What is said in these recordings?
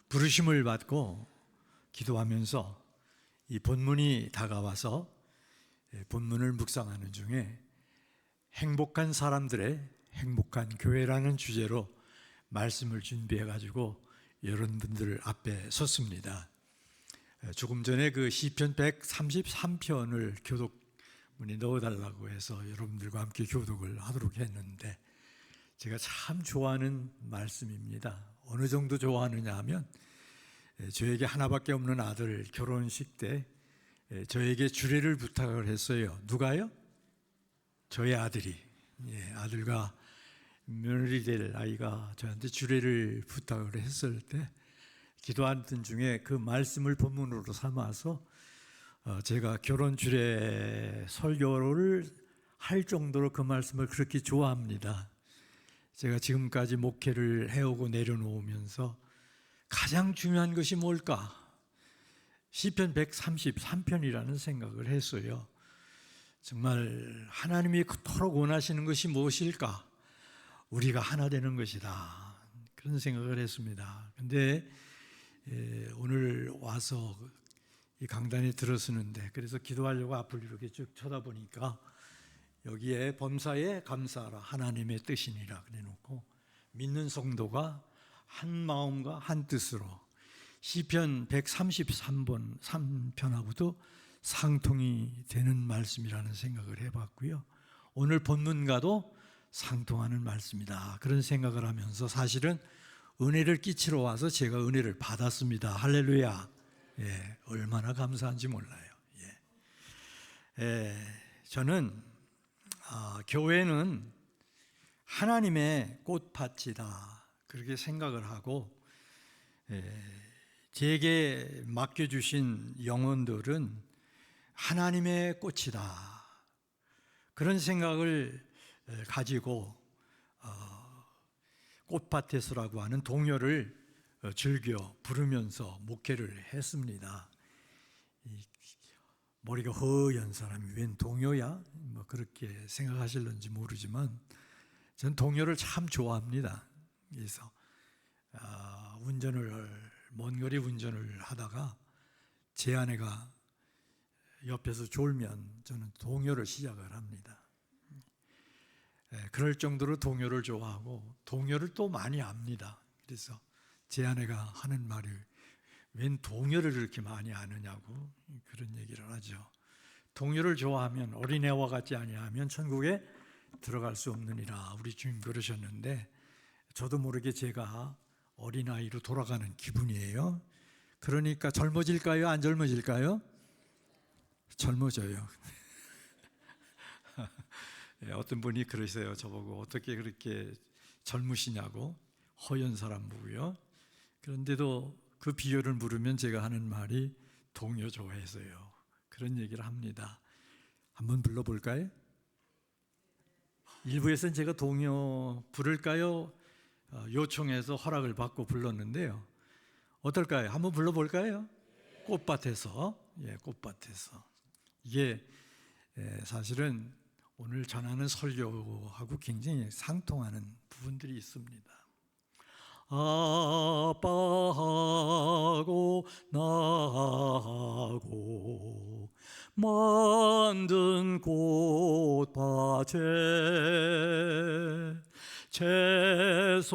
부르심을 받고 기도하면서 이 본문이 다가와서 본문을 묵상하는 중에 행복한 사람들의 행복한 교회라는 주제로 말씀을 준비해 가지고 여러분들 앞에 섰습니다. 조금 전에 그 시편 133편을 교독문에 넣어달라고 해서 여러분들과 함께 교독을 하도록 했는데, 제가 참 좋아하는 말씀입니다. 어느 정도 좋아하느냐 하면, 저에게 하나밖에 없는 아들 결혼식 때 저에게 주례를 부탁을 했어요. 누가요? 저의 아들이. 아들과 며느리 될 아이가 저한테 주례를 부탁을 했을 때 기도하던 중에 그 말씀을 본문으로 삼아서 제가 결혼 주례 설교를 할 정도로 그 말씀을 그렇게 좋아합니다. 제가 지금까지 목회를 해오고 내려놓으면서 가장 중요한 것이 뭘까? 시편 133편이라는 생각을 했어요. 정말 하나님이 그토록 원하시는 것이 무엇일까? 우리가 하나 되는 것이다. 그런 생각을 했습니다. 근데 오늘 와서 이 강단에 들어서는데, 그래서 기도하려고 앞을 이렇게 쭉 쳐다보니까 여기에 범사에 감사하라 하나님의 뜻이니라 그래 놓고, 믿는 성도가 한 마음과 한 뜻으로 시편 133번 3편하고도 상통이 되는 말씀이라는 생각을 해봤고요. 오늘 본문과도 상통하는 말씀이다, 그런 생각을 하면서 사실은 은혜를 끼치러 와서 제가 은혜를 받았습니다. 할렐루야. 얼마나 감사한지 몰라요. 저는 교회는 하나님의 꽃밭이다, 그렇게 생각을 하고, 제게 맡겨주신 영혼들은 하나님의 꽃이다, 그런 생각을 가지고 꽃밭에서라고 하는 동요를 즐겨 부르면서 목회를 했습니다. 머리가 허연 사람이 웬 동요야? 그렇게 생각하실는지 모르지만 전 동요를 참 좋아합니다. 그래서 먼 거리 운전을 하다가 제 아내가 옆에서 졸면 저는 동요를 시작을 합니다. 그럴 정도로 동요를 좋아하고 동요를 또 많이 압니다. 그래서 제 아내가 하는 말이 웬 동요를 그렇게 많이 아느냐고 그런 얘기를 하죠. 동요를 좋아하면 어린애와 같지 아니하면 천국에 들어갈 수 없느니라, 우리 주님 그러셨는데, 저도 모르게 제가 어린아이로 돌아가는 기분이에요. 그러니까 젊어질까요? 안 젊어질까요? 젊어져요. 어떤 분이 그러세요. 저보고 어떻게 그렇게 젊으시냐고, 허연 사람 보고요. 그런데도 그 비유를 물으면 제가 하는 말이 동요 좋아해서요, 그런 얘기를 합니다. 한번 불러볼까요? 일부에서는 제가 동요 부를까요? 요청해서 허락을 받고 불렀는데요. 어떨까요? 한번 불러볼까요? 꽃밭에서. 꽃밭에서. 이게 사실은 오늘 전하는 설교하고 굉장히 상통하는 부분들이 있습니다. 아빠하고 나하고 만든 꽃밭에 죄송화도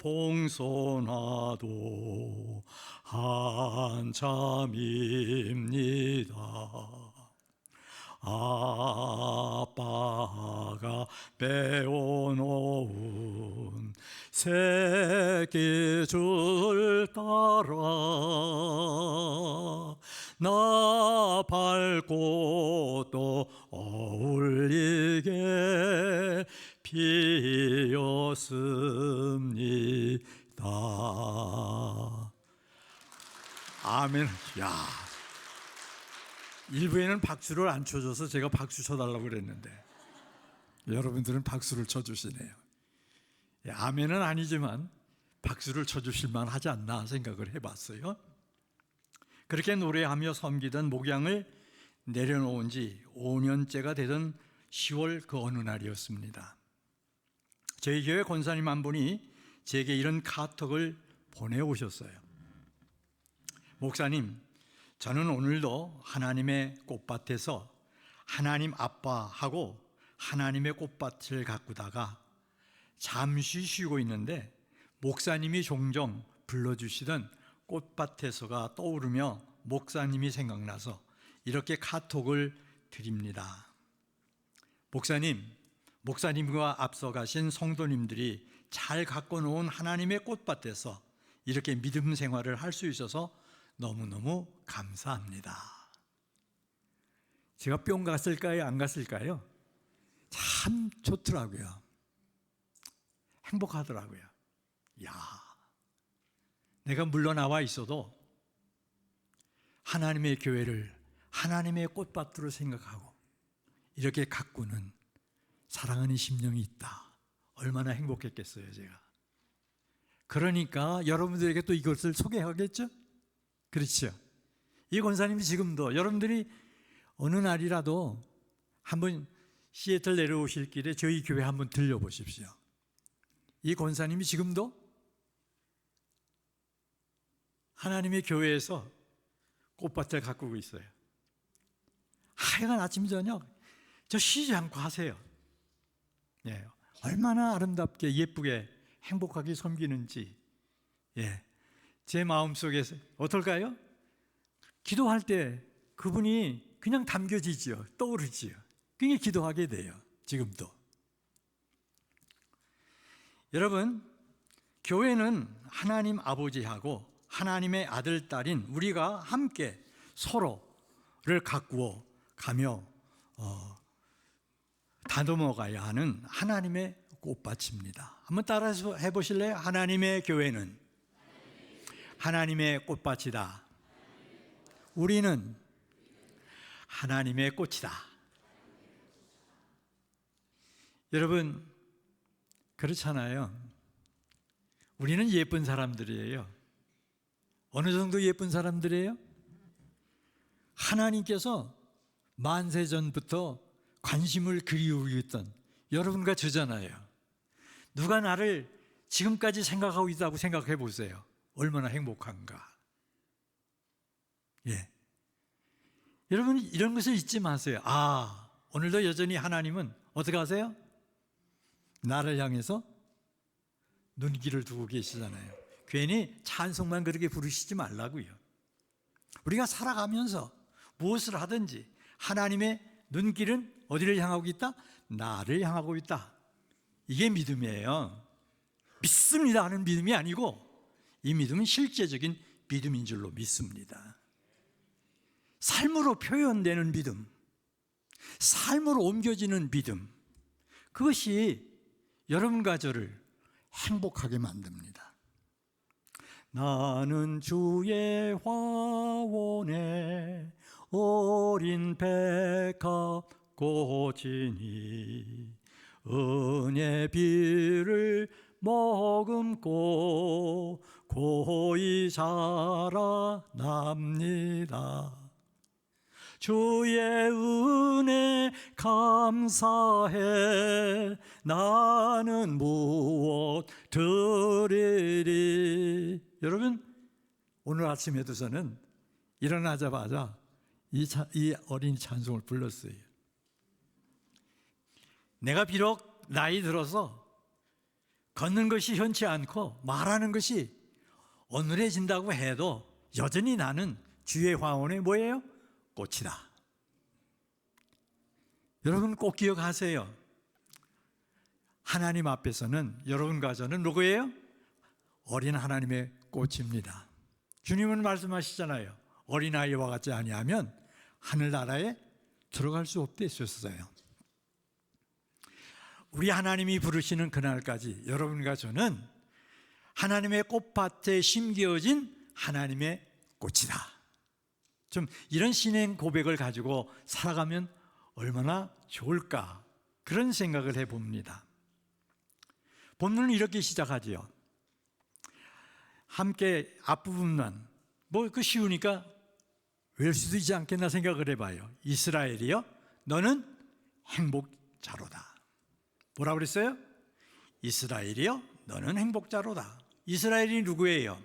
봉선화도 한참입니다. 아빠가 빼어놓은 새끼줄 따라 나 밟고 또 어울리게 피었습니다. 아멘. 야, 일부에는 박수를 안 쳐줘서 제가 박수 쳐달라고 그랬는데 여러분들은 박수를 쳐주시네요. 아멘은 아니지만 박수를 쳐주실 만하지 않나 생각을 해봤어요. 그렇게 노래하며 섬기던 목양을 내려놓은 지 5년째가 되던 10월 그 어느 날이었습니다. 저희 교회 권사님 한 분이 제게 이런 카톡을 보내오셨어요. 목사님, 저는 오늘도 하나님의 꽃밭에서 하나님 아빠하고 하나님의 꽃밭을 가꾸다가 잠시 쉬고 있는데 목사님이 종종 불러주시던 꽃밭에서가 떠오르며 목사님이 생각나서 이렇게 카톡을 드립니다. 목사님과 앞서 가신 성도님들이 잘 가꿔놓은 하나님의 꽃밭에서 이렇게 믿음 생활을 할 수 있어서 너무너무 감사합니다. 제가 뿅 갔을까요? 안 갔을까요? 참 좋더라고요. 행복하더라고요. 내가 물러나와 있어도 하나님의 교회를 하나님의 꽃밭으로 생각하고 이렇게 가꾸는 사랑하는 심령이 있다. 얼마나 행복했겠어요, 제가. 그러니까 여러분들에게 또 이것을 소개하겠죠? 그렇죠? 이 권사님이 지금도 여러분들이 어느 날이라도 한번 시애틀 내려오실 길에 저희 교회 한번 들려보십시오. 이 권사님이 지금도 하나님의 교회에서 꽃밭을 가꾸고 있어요. 하여간 아침 저녁 저 쉬지 않고 하세요. 얼마나 아름답게 예쁘게 행복하게 섬기는지 제 마음속에서 어떨까요? 기도할 때 그분이 그냥 담겨지지요. 떠오르지요. 그게 기도하게 돼요. 지금도. 여러분, 교회는 하나님 아버지하고 하나님의 아들, 딸인 우리가 함께 서로를 가꾸어 가며 다듬어 가야 하는 하나님의 꽃밭입니다. 한번 따라서 해보실래요? 하나님의 교회는 하나님의 꽃밭이다. 우리는 하나님의 꽃이다. 여러분, 그렇잖아요. 우리는 예쁜 사람들이에요. 어느 정도 예쁜 사람들이에요? 하나님께서 만세 전부터 관심을 기울이셨던 여러분과 저잖아요. 누가 나를 지금까지 생각하고 있다고 생각해 보세요. 얼마나 행복한가. 여러분, 이런 것을 잊지 마세요. 오늘도 여전히 하나님은 어떻게 하세요? 나를 향해서 눈길을 두고 계시잖아요. 괜히 찬송만 그렇게 부르시지 말라고요. 우리가 살아가면서 무엇을 하든지 하나님의 눈길은 어디를 향하고 있다? 나를 향하고 있다. 이게 믿음이에요. 믿습니다 하는 믿음이 아니고 이 믿음은 실제적인 믿음인 줄로 믿습니다. 삶으로 표현되는 믿음, 삶으로 옮겨지는 믿음, 그것이 여러분과 저를 행복하게 만듭니다. 나는 주의 화원에 어린 백합 꽃이니 은혜 비를 머금고 고이 자라납니다. 주의 은혜 감사해 나는 무엇 드리리. 여러분, 오늘 아침에도 저는 일어나자마자 이 어린 찬송을 불렀어요. 내가 비록 나이 들어서 걷는 것이 현치 않고 말하는 것이 어눌해진다고 해도 여전히 나는 주의 화원에 뭐예요? 꽃이다. 여러분 꼭 기억하세요. 하나님 앞에서는 여러분과 저는 누구예요? 어린 하나님의 꽃입니다. 주님은 말씀하시잖아요. 어린아이와 같지 아니하면 하늘나라에 들어갈 수 없댔었어요. 우리 하나님이 부르시는 그날까지 여러분과 저는 하나님의 꽃밭에 심겨진 하나님의 꽃이다. 좀 이런 신앙 고백을 가지고 살아가면 얼마나 좋을까, 그런 생각을 해봅니다. 본문은 이렇게 시작하지요. 함께 앞부분만 그 쉬우니까 외울 수도 있지 않겠나 생각을 해봐요. 이스라엘이여 너는 행복자로다. 뭐라고 그랬어요? 이스라엘이여 너는 행복자로다. 이스라엘이 누구예요?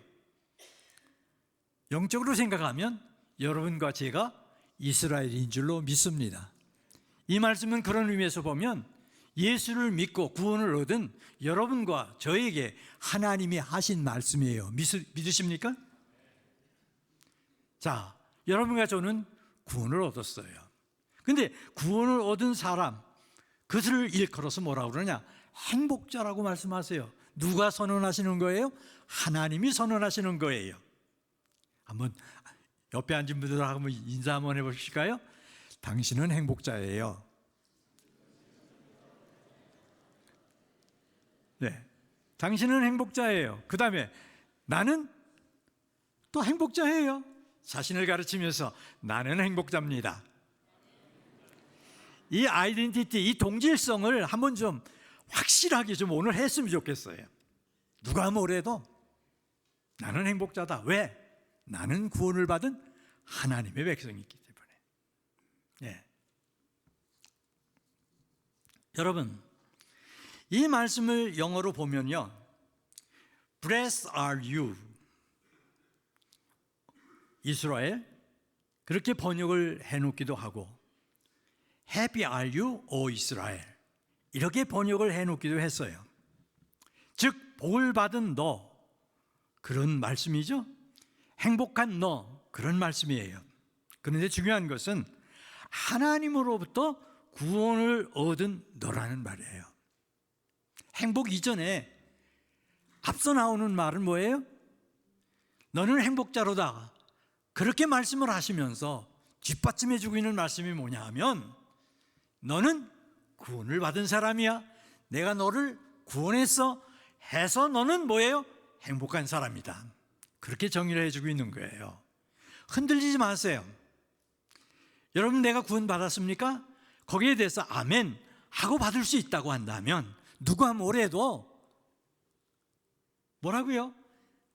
영적으로 생각하면 여러분과 제가 이스라엘인 줄로 믿습니다. 이 말씀은 그런 의미에서 보면 예수를 믿고 구원을 얻은 여러분과 저에게 하나님이 하신 말씀이에요. 믿으십니까? 자, 여러분과 저는 구원을 얻었어요. 근데 구원을 얻은 사람, 그것을 일컬어서 뭐라고 그러냐? 행복자라고 말씀하세요. 누가 선언하시는 거예요? 하나님이 선언하시는 거예요. 한번 옆에 앉은 분들하고 한번 인사 한번 해보실까요? 당신은 행복자예요. 네, 당신은 행복자예요. 그 다음에 나는 또 행복자예요. 자신을 가르치면서 나는 행복자입니다. 이 아이덴티티, 이 동질성을 한번 좀 확실하게 좀 오늘 했으면 좋겠어요. 누가 뭐래도 나는 행복자다. 왜? 나는 구원을 받은 하나님의 백성이기 때문에. 네. 여러분, 이 말씀을 영어로 보면요, Blessed are you, 이스라엘, 그렇게 번역을 해놓기도 하고 Happy are you, O 이스라엘, 이렇게 번역을 해놓기도 했어요. 즉 복을 받은 너, 그런 말씀이죠. 행복한 너, 그런 말씀이에요. 그런데 중요한 것은 하나님으로부터 구원을 얻은 너라는 말이에요. 행복 이전에 앞서 나오는 말은 뭐예요? 너는 행복자로다. 그렇게 말씀을 하시면서 뒷받침해 주고 있는 말씀이 뭐냐 하면 너는 구원을 받은 사람이야. 내가 너를 구원했어 해서 너는 뭐예요? 행복한 사람이다. 그렇게 정의를 해주고 있는 거예요. 흔들리지 마세요. 여러분, 내가 구원받았습니까? 거기에 대해서 아멘 하고 받을 수 있다고 한다면 누가 뭐래도 뭐라고요?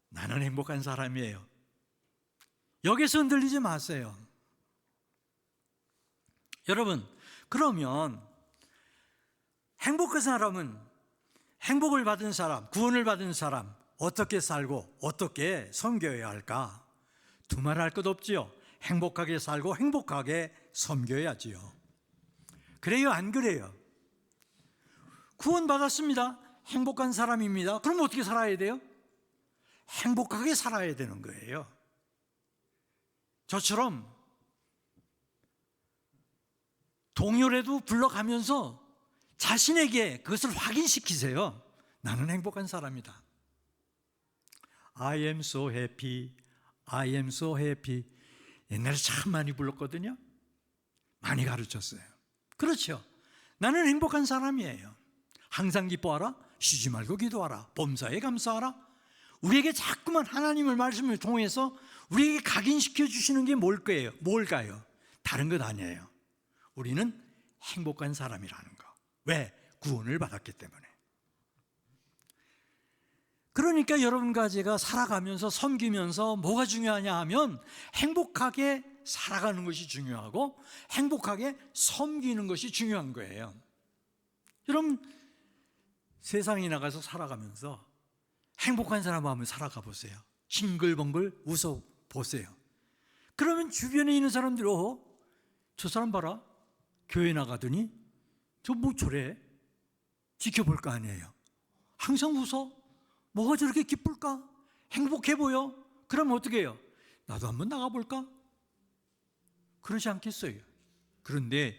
나는 행복한 사람이에요. 여기서 흔들리지 마세요. 여러분, 그러면 행복한 사람은, 행복을 받은 사람, 구원을 받은 사람, 어떻게 살고 어떻게 섬겨야 할까? 두말할 것 없지요. 행복하게 살고 행복하게 섬겨야지요. 그래요, 안 그래요? 구원받았습니다. 행복한 사람입니다. 그럼 어떻게 살아야 돼요? 행복하게 살아야 되는 거예요. 저처럼 동요라도 불러가면서 자신에게 그것을 확인시키세요. 나는 행복한 사람이다. I am so happy, I am so happy. 옛날에 참 많이 불렀거든요. 많이 가르쳤어요. 그렇죠. 나는 행복한 사람이에요. 항상 기뻐하라, 쉬지 말고 기도하라, 범사에 감사하라. 우리에게 자꾸만 하나님의 말씀을 통해서 우리에게 각인시켜 주시는 게 뭘까요? 다른 것 아니에요. 우리는 행복한 사람이라는 거. 왜? 구원을 받았기 때문에. 그러니까 여러분과 제가 살아가면서 섬기면서 뭐가 중요하냐 하면 행복하게 살아가는 것이 중요하고 행복하게 섬기는 것이 중요한 거예요. 여러분, 세상에 나가서 살아가면서 행복한 사람 한번 살아가 보세요. 싱글벙글 웃어 보세요. 그러면 주변에 있는 사람들이 저 사람 봐라, 교회 나가더니 저 뭐 저래? 지켜볼 거 아니에요. 항상 웃어. 뭐가 저렇게 기쁠까? 행복해 보여. 그러면 어떻게 해요? 나도 한번 나가볼까? 그러지 않겠어요. 그런데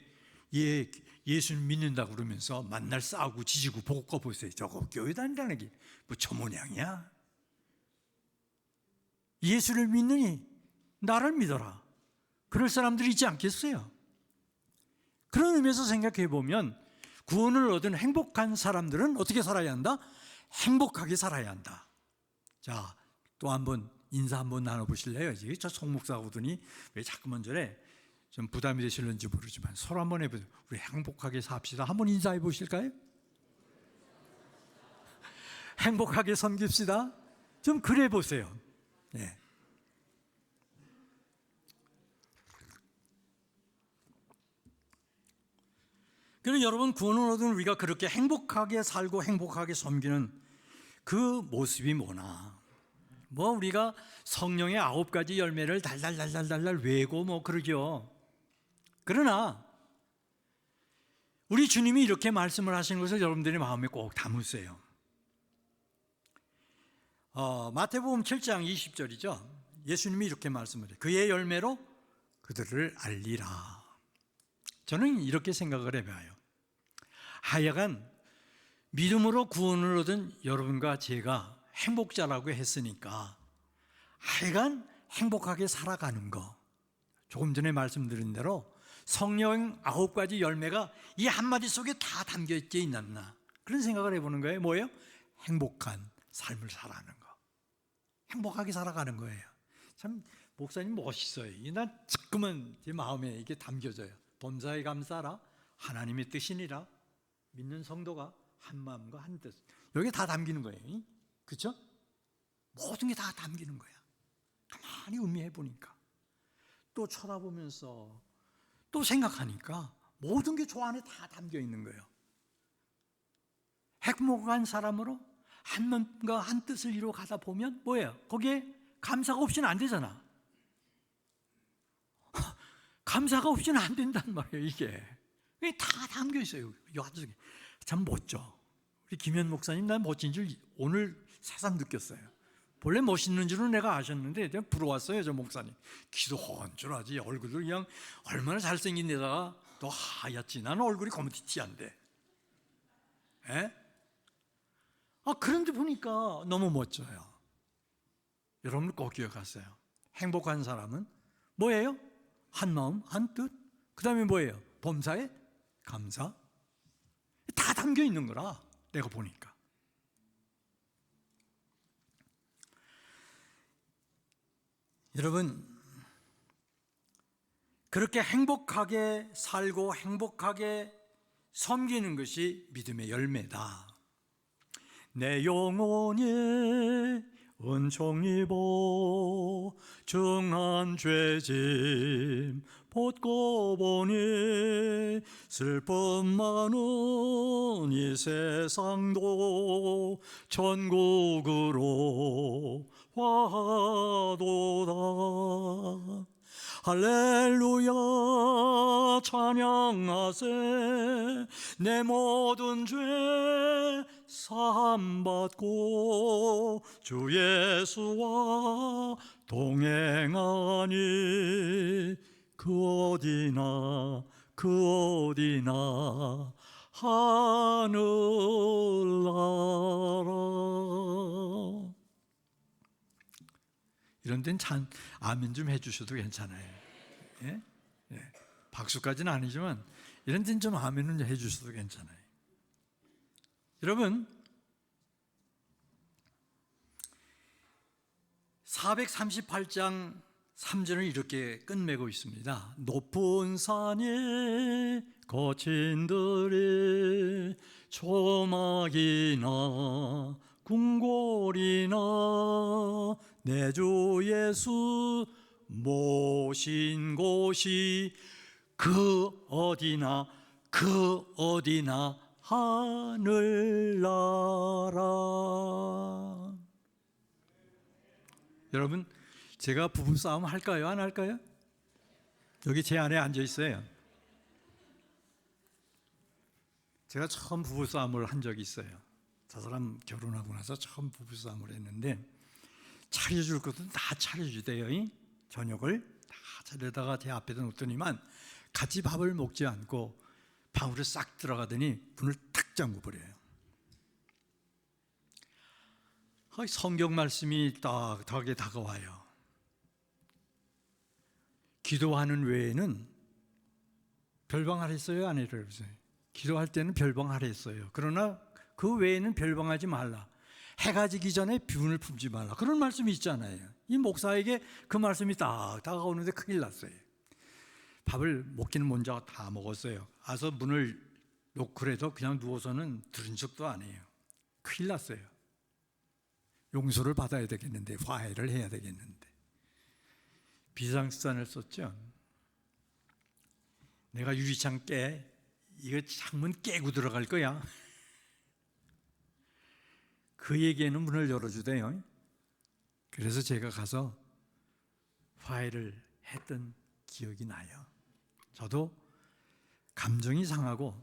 예수님 믿는다고 그러면서 만날 싸우고 지지고 보고 보세요. 저거 교회 다닌다는 게 뭐 저 모양이야? 예수를 믿느니 나를 믿어라. 그럴 사람들이 있지 않겠어요? 그런 의미에서 생각해 보면 구원을 얻은 행복한 사람들은 어떻게 살아야 한다? 행복하게 살아야 한다. 자, 또 한번 인사 한번 나눠보실래요? 저 송목사 오더니 왜 자꾸만 저래? 좀 부담이 되실는지 모르지만 서로 한번 해보세요. 우리 행복하게 삽시다. 한번 인사해 보실까요? 행복하게 섬깁시다. 좀 그래 보세요. 네. 그래서 여러분, 구원을 얻은 우리가 그렇게 행복하게 살고 행복하게 섬기는 그 모습이 뭐나? 뭐 우리가 성령의 9가지 열매를 달달달달달 외고 뭐 그러죠. 그러나 우리 주님이 이렇게 말씀을 하신 것을 여러분들의 마음에 꼭 담으세요. 마태복음 7장 20절이죠. 예수님이 이렇게 말씀을 해요. 그의 열매로 그들을 알리라. 저는 이렇게 생각을 해봐요. 하여간 믿음으로 구원을 얻은 여러분과 제가 행복자라고 했으니까 하여간 행복하게 살아가는 거, 조금 전에 말씀드린 대로 성령 9가지 열매가 이 한마디 속에 다 담겨 있지 않나, 그런 생각을 해보는 거예요. 뭐예요? 행복한 삶을 살아가는 거, 행복하게 살아가는 거예요. 참 목사님 멋있어요. 난 자꾸만 제 마음에 이게 담겨져요. 범사에 감사라, 하나님의 뜻이니라, 믿는 성도가 한 마음과 한 뜻, 여기 다 담기는 거예요. 그렇죠? 모든 게 다 담기는 거야. 가만히 음미해 보니까, 또 쳐다보면서 또 생각하니까 모든 게 저 안에 다 담겨 있는 거예요. 행복한 사람으로 한 마음과 한 뜻을 이루어 가다 보면 뭐예요? 거기에 감사가 없이는 안 되잖아. 감사가 없이는 안 된단 말이에요. 이게 다 담겨 있어요. 아주 참 멋져. 우리 김현 목사님, 난 멋진 줄 오늘 새삼 느꼈어요. 본래 멋있는 줄은 내가 아셨는데 내가 부러웠어요. 저 목사님 기도 헌줄하지, 얼굴도 그냥 얼마나 잘생긴 데다가 너 하얗지, 나는 얼굴이 검티티한데. 그런데 보니까 너무 멋져요. 여러분 꼭 기억하세요. 행복한 사람은 뭐예요? 한 마음 한 뜻, 그 다음에 뭐예요? 범사에 감사. 다 담겨 있는 거라 내가 보니까. 여러분, 그렇게 행복하게 살고 행복하게 섬기는 것이 믿음의 열매다. 내 영혼이 은총 입어 중한 죄짐 벗고 보니 슬픔 많은 이 세상도 천국으로 화도다. 할렐루야 찬양하세. 내 모든 죄 사함받고 주 예수와 동행하니 그 어디나 하늘나라. 이런 데는 참 아멘 좀 해주셔도 괜찮아요. 예? 예. 박수까지는 아니지만 이런 데는 좀 아멘은 해주셔도 괜찮아요. 여러분, 438장 3절은 이렇게 끝맺고 있습니다. 높은 산에 거친 들이 초막이나 궁궐이나 내 주 예수 모신 곳이 그 어디나 하늘나라. 여러분, 제가 부부싸움 할까요? 안 할까요? 여기 제 안에 앉아 있어요. 제가 처음 부부싸움을 한 적이 있어요. 저 사람 결혼하고 나서 처음 부부싸움을 했는데, 차려줄 것도 다 차려주대요. 저녁을 다 차려다가 제 앞에다 놓더니만 같이 밥을 먹지 않고 방으로 싹 들어가더니 문을 탁 잠궈버려요. 성경 말씀이 딱하게 다가와요. 기도하는 외에는 별방하랬어요? 안 해랬어요? 기도할 때는 별방하랬어요. 그러나 그 외에는 별방하지 말라. 해가 지기 전에 비운을 품지 말라. 그런 말씀이 있잖아요. 이 목사에게 그 말씀이 딱 다가오는데 큰일 났어요. 밥을 먹기는 먼저 다 먹었어요. 와서 문을 놓고 해도 그냥 누워서는 들은 척도 안 해요. 큰일 났어요. 용서를 받아야 되겠는데, 화해를 해야 되겠는데. 비상수단을 썼죠. 내가 유리창 깨 이거 창문 깨고 들어갈 거야. 그에게는 문을 열어주대요. 그래서 제가 가서 화해를 했던 기억이 나요. 저도 감정이 상하고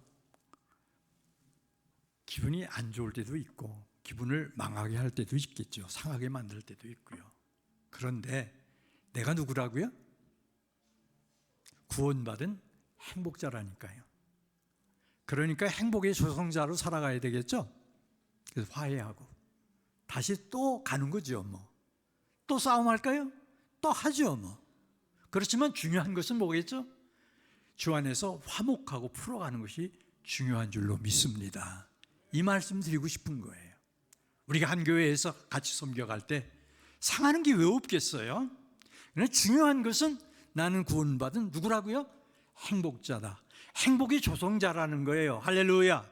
기분이 안 좋을 때도 있고 기분을 망하게 할 때도 있겠죠. 상하게 만들 때도 있고요. 그런데 내가 누구라고요? 구원받은 행복자라니까요. 그러니까 행복의 조성자로 살아가야 되겠죠. 그래서 화해하고 다시 또 가는 거죠. 또 싸움할까요? 또 하죠. 그렇지만 중요한 것은 뭐겠죠? 주 안에서 화목하고 풀어가는 것이 중요한 줄로 믿습니다. 이 말씀 드리고 싶은 거예요. 우리가 한 교회에서 같이 섬겨갈 때 상하는 게 왜 없겠어요? 그러나 중요한 것은 나는 구원받은 누구라고요? 행복자다. 행복의 조성자라는 거예요. 할렐루야.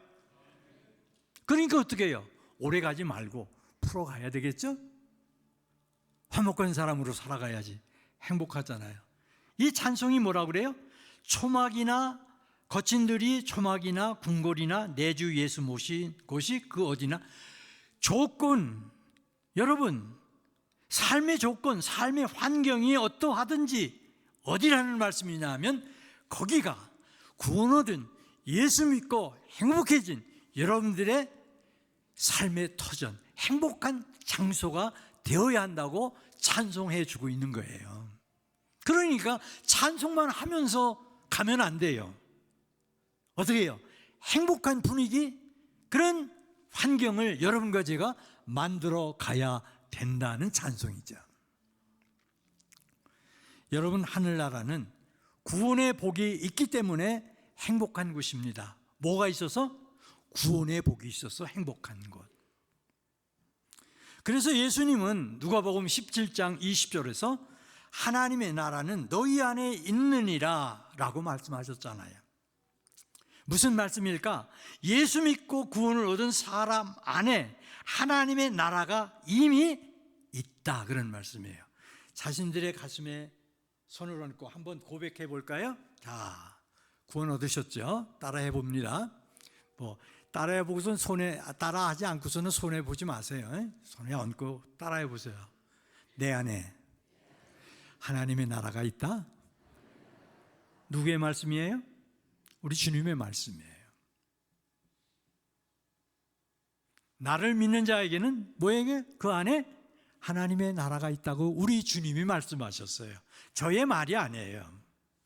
그러니까 어떻게 해요? 오래 가지 말고 풀어가야 되겠죠? 화목한 사람으로 살아가야지 행복하잖아요. 이 찬송이 뭐라고 그래요? 초막이나 거친들이 초막이나 궁궐이나 내 주 예수 모신 곳이 그 어디나 조건, 여러분 삶의 조건, 삶의 환경이 어떠하든지 어디라는 말씀이냐 하면 거기가 구원 얻은 예수 믿고 행복해진 여러분들의 삶의 터전, 행복한 장소가 되어야 한다고 찬송해 주고 있는 거예요. 그러니까 찬송만 하면서 가면 안 돼요. 어떻게 해요? 행복한 분위기, 그런 환경을 여러분과 제가 만들어 가야 된다는 찬송이죠. 여러분, 하늘나라는 구원의 복이 있기 때문에 행복한 곳입니다. 뭐가 있어서? 구원의 복이 있어서 행복한 곳. 그래서 예수님은 누가복음 17장 20절에서 하나님의 나라는 너희 안에 있느니라 라고 말씀하셨잖아요. 무슨 말씀일까? 예수 믿고 구원을 얻은 사람 안에 하나님의 나라가 이미 있다, 그런 말씀이에요. 자신들의 가슴에 손을 얹고 한번 고백해 볼까요? 자, 구원 얻으셨죠? 따라해 봅니다. 따라해 보고선 따라하지 않고서는 손해 보지 마세요. 손에 얹고 따라해 보세요. 내 안에 하나님의 나라가 있다. 누구의 말씀이에요? 우리 주님의 말씀이에요. 나를 믿는 자에게는 뭐에게? 그 안에 하나님의 나라가 있다고 우리 주님이 말씀하셨어요. 저의 말이 아니에요.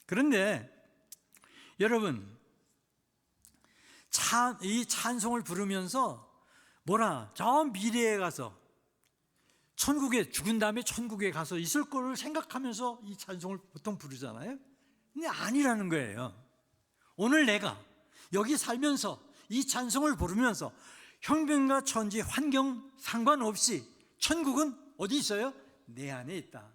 그런데 여러분, 이 찬송을 부르면서 저 미래에 가서 천국에, 죽은 다음에 천국에 가서 있을 거를 생각하면서 이 찬송을 보통 부르잖아요. 근데 아니라는 거예요. 오늘 내가 여기 살면서 이 찬송을 부르면서 형편과 천지 환경 상관없이 천국은 어디 있어요? 내 안에 있다.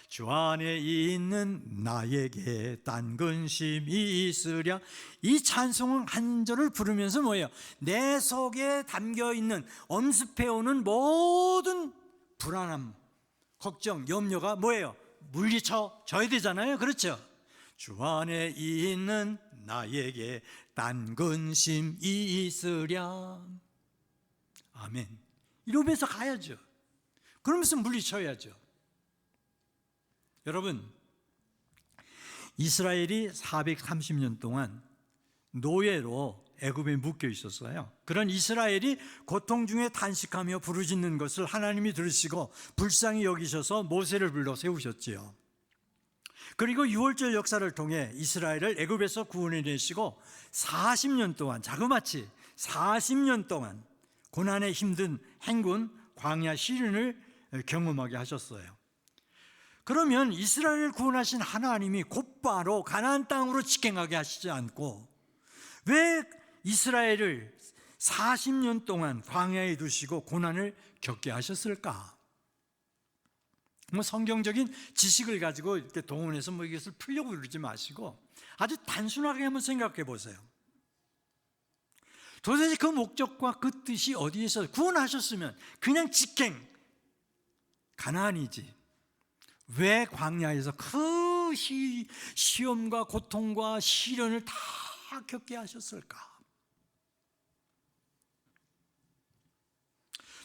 주 안에 있는 나에게 딴 근심이 있으랴. 이 찬송 한 절을 부르면서 뭐예요? 내 속에 담겨있는 엄습해오는 모든 불안함, 걱정, 염려가 뭐예요? 물리쳐져야 되잖아요. 그렇죠? 주 안에 있는 나에게 딴 근심이 있으랴. 아멘. 이러면서 가야죠. 그러면서 물리쳐야죠. 여러분, 이스라엘이 430년 동안 노예로 애굽에 묶여 있었어요. 그런 이스라엘이 고통 중에 탄식하며 부르짖는 것을 하나님이 들으시고 불쌍히 여기셔서 모세를 불러 세우셨지요. 그리고 유월절 역사를 통해 이스라엘을 애굽에서 구원해내시고 40년 동안, 자그마치 40년 동안 고난의 힘든 행군 광야 시련을 경험하게 하셨어요. 그러면 이스라엘을 구원하신 하나님이 곧바로 가나안 땅으로 직행하게 하시지 않고 왜 이스라엘을 40년 동안 광야에 두시고 고난을 겪게 하셨을까? 성경적인 지식을 가지고 이렇게 동원해서 이것을 풀려고 그러지 마시고 아주 단순하게 한번 생각해 보세요. 도대체 그 목적과 그 뜻이 어디에서 구원하셨으면 그냥 직행 가나안이지 왜 광야에서 그 시험과 고통과 시련을 다 다 겪게 하셨을까?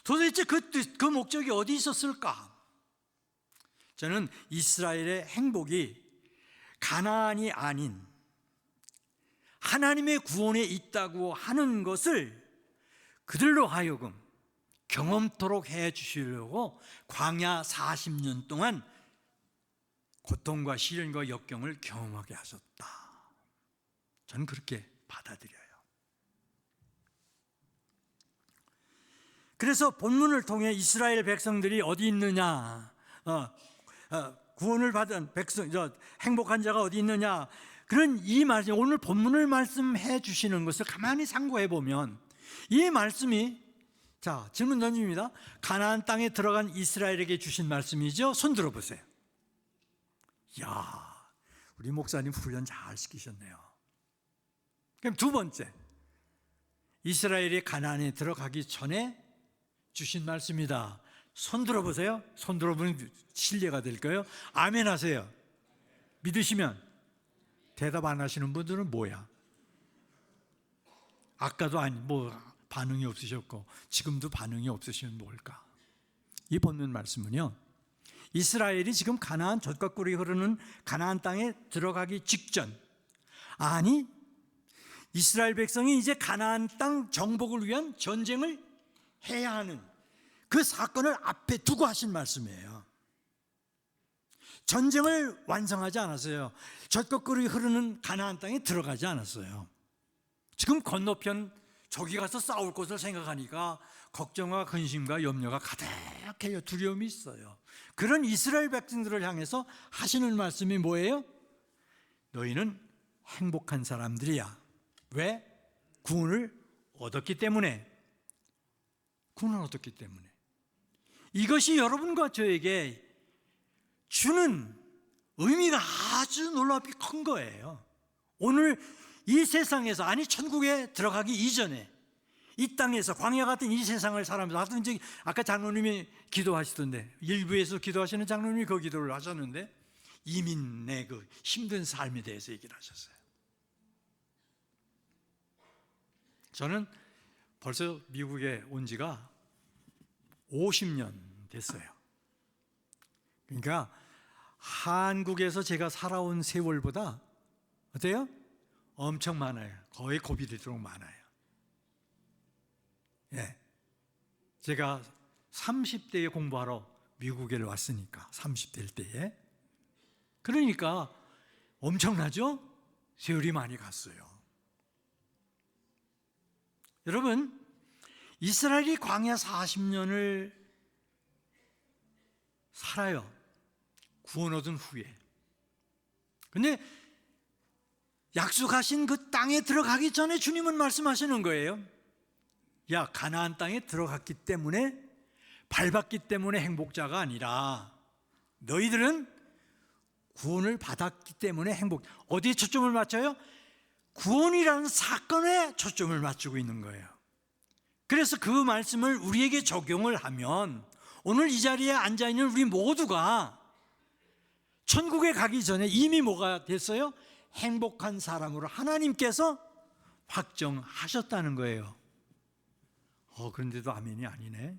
도대체 그 목적이 어디 있었을까? 저는 이스라엘의 행복이 가나안이 아닌 하나님의 구원에 있다고 하는 것을 그들로 하여금 경험토록 해 주시려고 광야 40년 동안 고통과 시련과 역경을 경험하게 하셨다. 저는 그렇게 받아들여요. 그래서 본문을 통해 이스라엘 백성들이 어디 있느냐, 구원을 받은 백성, 행복한 자가 어디 있느냐, 그런 이 말씀, 오늘 본문을 말씀해 주시는 것을 가만히 상고해 보면 이 말씀이, 자, 질문 던집니다. 가나안 땅에 들어간 이스라엘에게 주신 말씀이죠. 손 들어보세요. 이야, 우리 목사님 훈련 잘 시키셨네요. 그럼 두 번째, 이스라엘이 가나안에 들어가기 전에 주신 말씀이다. 손 들어보세요. 손 들어보면 신뢰가 될 거예요. 아멘 하세요. 믿으시면. 대답 안 하시는 분들은 뭐야? 아까도 반응이 없으셨고 지금도 반응이 없으시면 뭘까? 이 본문 말씀은요, 이스라엘이 지금 가나안, 젖과 꿀이 흐르는 가나안 땅에 들어가기 직전, 아니 이스라엘 백성이 이제 가나안 땅 정복을 위한 전쟁을 해야 하는 그 사건을 앞에 두고 하신 말씀이에요. 전쟁을 완성하지 않았어요. 젖과 꿀이 흐르는 가나안 땅에 들어가지 않았어요. 지금 건너편 저기 가서 싸울 것을 생각하니까 걱정과 근심과 염려가 가득해요. 두려움이 있어요. 그런 이스라엘 백성들을 향해서 하시는 말씀이 뭐예요? 너희는 행복한 사람들이야. 왜? 구원을 얻었기 때문에. 구원을 얻었기 때문에. 이것이 여러분과 저에게 주는 의미가 아주 놀랍게 큰 거예요. 오늘 이 세상에서, 아니 천국에 들어가기 이전에 이 땅에서 광야 같은 이 세상을 살아가면서, 하여튼 아까 장로님이 기도하시던데, 일부에서 기도하시는 장로님이 그 기도를 하셨는데 이민의 그 힘든 삶에 대해서 얘기를 하셨어요. 저는 벌써 미국에 온 지가 50년 됐어요. 그러니까 한국에서 제가 살아온 세월보다 어때요? 엄청 많아요. 거의 고비되도록 많아요. 예. 제가 30대에 공부하러 미국에 왔으니까, 30대일 때에. 그러니까 엄청나죠? 세월이 많이 갔어요. 여러분, 이스라엘이 광야 40년을 살아요. 구원 얻은 후에. 근데 약속하신 그 땅에 들어가기 전에 주님은 말씀하시는 거예요. 야, 가나안 땅에 들어갔기 때문에, 밟았기 때문에 행복자가 아니라 너희들은 구원을 받았기 때문에 행복. 어디에 초점을 맞춰요? 구원이라는 사건에 초점을 맞추고 있는 거예요. 그래서 그 말씀을 우리에게 적용을 하면 오늘 이 자리에 앉아있는 우리 모두가 천국에 가기 전에 이미 뭐가 됐어요? 행복한 사람으로 하나님께서 확정하셨다는 거예요. 그런데도 아멘이 아니네.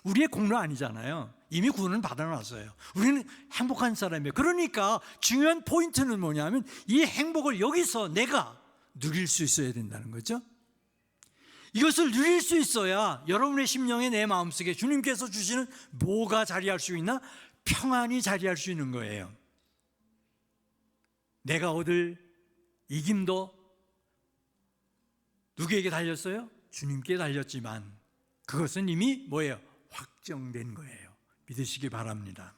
우리의 공로 아니잖아요. 이미 구원은 받아놨어요. 우리는 행복한 사람이에요. 그러니까 중요한 포인트는 뭐냐면 이 행복을 여기서 내가 누릴 수 있어야 된다는 거죠. 이것을 누릴 수 있어야 여러분의 심령에, 내 마음속에 주님께서 주시는 뭐가 자리할 수 있나? 평안이 자리할 수 있는 거예요. 내가 얻을 이김도 누구에게 달렸어요? 주님께 달렸지만 그것은 이미 뭐예요? 확정된 거예요. 믿으시기 바랍니다.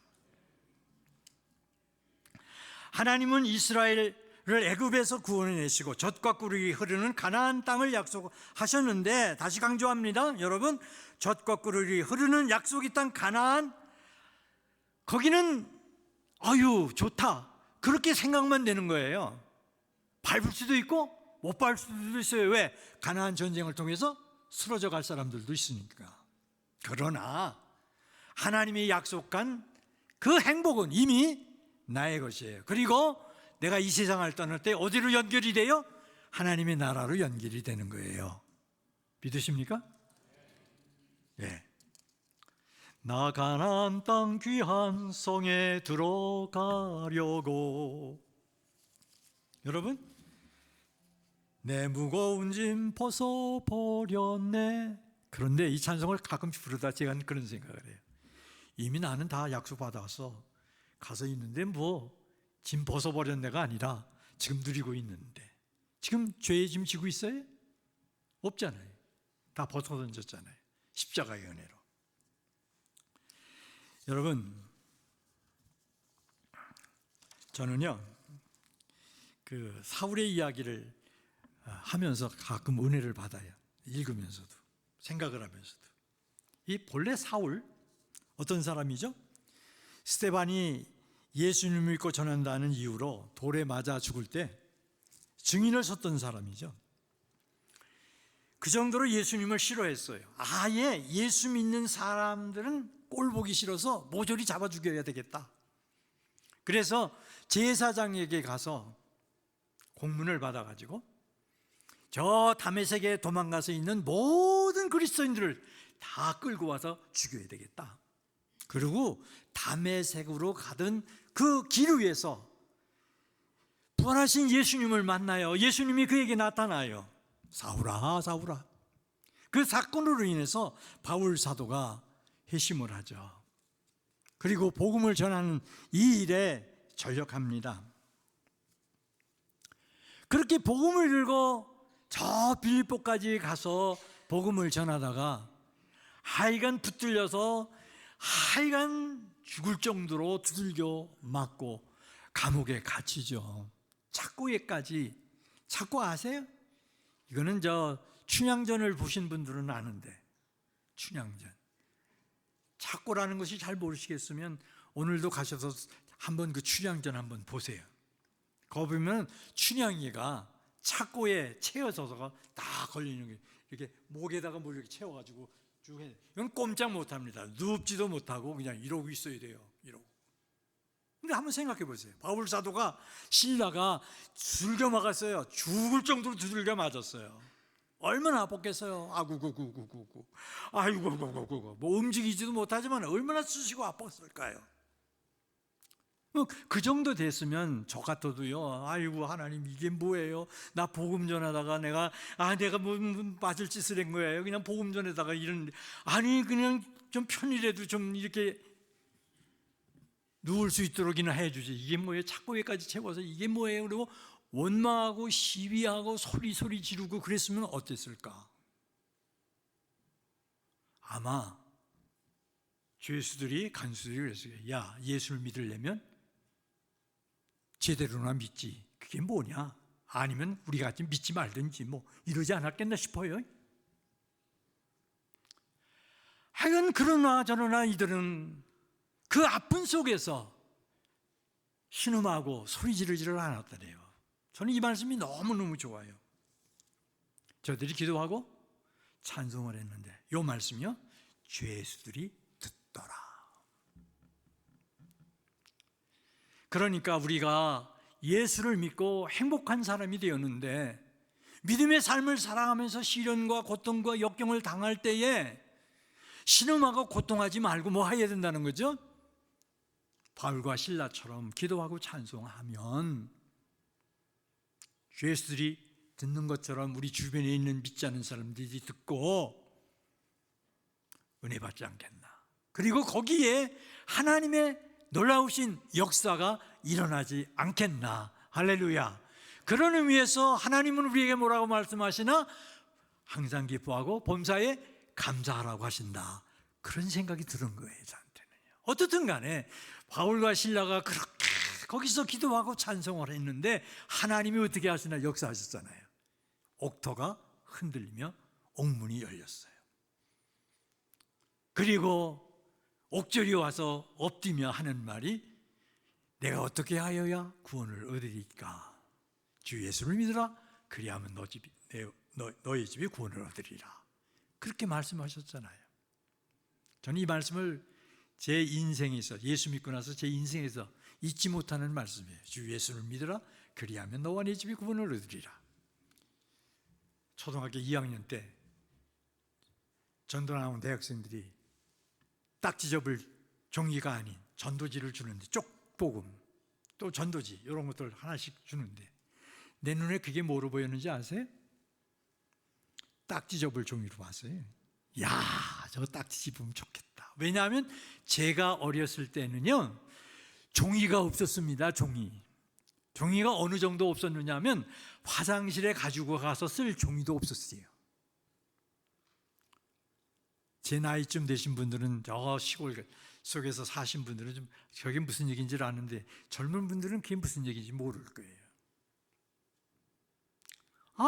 하나님은 이스라엘을 애굽에서 구원해내시고 젖과 꿀이 흐르는 가나안 땅을 약속하셨는데, 다시 강조합니다. 여러분, 젖과 꿀이 흐르는 약속의 땅 가나안, 거기는 아유 좋다, 그렇게 생각만 되는 거예요. 밟을 수도 있고 못 밟을 수도 있어요. 왜? 가나안 전쟁을 통해서 쓰러져 갈 사람들도 있으니까. 그러나 하나님이 약속한 그 행복은 이미 나의 것이에요. 그리고 내가 이 세상을 떠날 때 어디로 연결이 돼요? 하나님의 나라로 연결이 되는 거예요. 믿으십니까? 예. 나 가나안 땅 귀한 성에 들어가려고. 여러분, 내 무거운 짐 벗어버렸네. 그런데 이 찬송을 가끔씩 부르다 제가 그런 생각을 해요. 이미 나는 다 약속받아서 가서 있는데 뭐 짐 벗어버렸네가 아니라 지금 누리고 있는데, 지금 죄의 짐 지고 있어요? 없잖아요. 다 벗어던졌잖아요. 십자가의 은혜로. 여러분, 저는요 그 사울의 이야기를 하면서 가끔 은혜를 받아요. 읽으면서도, 생각을 하면서도. 이 본래 사울 어떤 사람이죠? 스데반이 예수님을 믿고 전한다는 이유로 돌에 맞아 죽을 때 증인을 섰던 사람이죠. 그 정도로 예수님을 싫어했어요. 아예 예수 믿는 사람들은 꼴 보기 싫어서 모조리 잡아 죽여야 되겠다. 그래서 제사장에게 가서 공문을 받아가지고 저 다메섹에 도망가서 있는 모든 그리스도인들을 다 끌고 와서 죽여야 되겠다. 그리고 다메섹으로 가던 그 길 위에서 부활하신 예수님을 만나요. 예수님이 그에게 나타나요. 사울아, 사울아. 그 사건으로 인해서 바울 사도가 회심을 하죠. 그리고 복음을 전하는 이 일에 전력합니다. 그렇게 복음을 들고 저 빌립보까지 가서 복음을 전하다가 하여간 붙들려서 하여간 죽을 정도로 두들겨 맞고 감옥에 갇히죠. 착고에까지. 착고 아세요? 이거는 저 춘향전을 보신 분들은 아는데, 춘향전. 착고라는 것이 잘 모르시겠으면 오늘도 가셔서 한번 그 춘향전 한번 보세요. 거기 보면 춘향이가 착고에 채워져서 다 걸리는 게, 이렇게 목에다가 뭘 이렇게 채워가지고 쭉 해. 이건 꼼짝 못합니다. 눕지도 못하고 그냥 이러고 있어야 돼요. 이러고. 근데 한번 생각해 보세요. 바울 사도가 신라가 두들겨 맞았어요. 죽을 정도로 두들겨 맞았어요. 얼마나 아팠겠어요. 아구구구구구구. 아이고구구구구. 뭐 움직이지도 못하지만 얼마나 쑤시고 아팠을까요? 그 정도 됐으면 저 같아도요. 아이고 하나님 이게 뭐예요? 나 복음 전하다가 내가 뭐 맞을 짓을 한 거예요. 그냥 복음 전에다가 이런, 아니 그냥 좀 편이라도 좀 이렇게 누울 수 있도록이나 해주지. 이게 뭐예요? 착고에까지 채워서 이게 뭐예요? 그리고 원망하고 시위하고 소리 지르고 그랬으면 어땠을까? 아마 죄수들이 간수들이 그랬어요. 야, 예수를 믿으려면 제대로나 믿지. 그게 뭐냐? 아니면 우리 같이 믿지 말든지 뭐 이러지 않았겠나 싶어요. 하여간 그러나 저러나 이들은 그 아픔 속에서 신음하고 소리 지르지를 않았다네요. 저는 이 말씀이 너무너무 좋아요. 저들이 기도하고 찬송을 했는데 이 말씀이요, 죄수들이 듣더라. 그러니까 우리가 예수를 믿고 행복한 사람이 되었는데 믿음의 삶을 살아가면서 시련과 고통과 역경을 당할 때에 신음하고 고통하지 말고 뭐 해야 된다는 거죠? 바울과 실라처럼 기도하고 찬송하면 죄수들이 듣는 것처럼 우리 주변에 있는 믿지 않는 사람들이 듣고 은혜 받지 않겠나. 그리고 거기에 하나님의 놀라우신 역사가 일어나지 않겠나. 할렐루야. 그런 의미에서 하나님은 우리에게 뭐라고 말씀하시나? 항상 기뻐하고 범사에 감사하라고 하신다. 그런 생각이 드는 거예요, 저한테는요. 어떻든 간에 바울과 실라가 그렇게 거기서 기도하고 찬송을 했는데 하나님이 어떻게 하시나? 역사하셨잖아요. 옥토가 흔들리며 옥문이 열렸어요. 그리고 옥절이 와서 엎디며 하는 말이, 내가 어떻게 하여야 구원을 얻으리까? 주 예수를 믿으라. 그리하면 너희 집이 구원을 얻으리라. 그렇게 말씀하셨잖아요. 저는 이 말씀을 제 인생에서, 예수 믿고 나서 제 인생에서 잊지 못하는 말씀이에요. 주 예수를 믿으라. 그리하면 너와 네 집이 구원을 얻으리라. 초등학교 2학년 때 전도 나온 대학생들이 딱지 접을 종이가 아닌 전도지를 주는데, 쪽복음 또 전도지 이런 것들 하나씩 주는데 내 눈에 그게 뭐로 보였는지 아세요? 딱지 접을 종이로 봤어요. 야, 저거 딱지 집으면 좋겠다. 왜냐하면 제가 어렸을 때는요, 종이가 없었습니다. 종이가 어느 정도 없었느냐 하면 화장실에 가지고 가서 쓸 종이도 없었어요. 제 나이쯤 되신 분들은, 저 시골 속에서 사신 분들은 좀 저게 무슨 얘기인지 아는데, 젊은 분들은 그게 무슨 얘기인지 모를 거예요.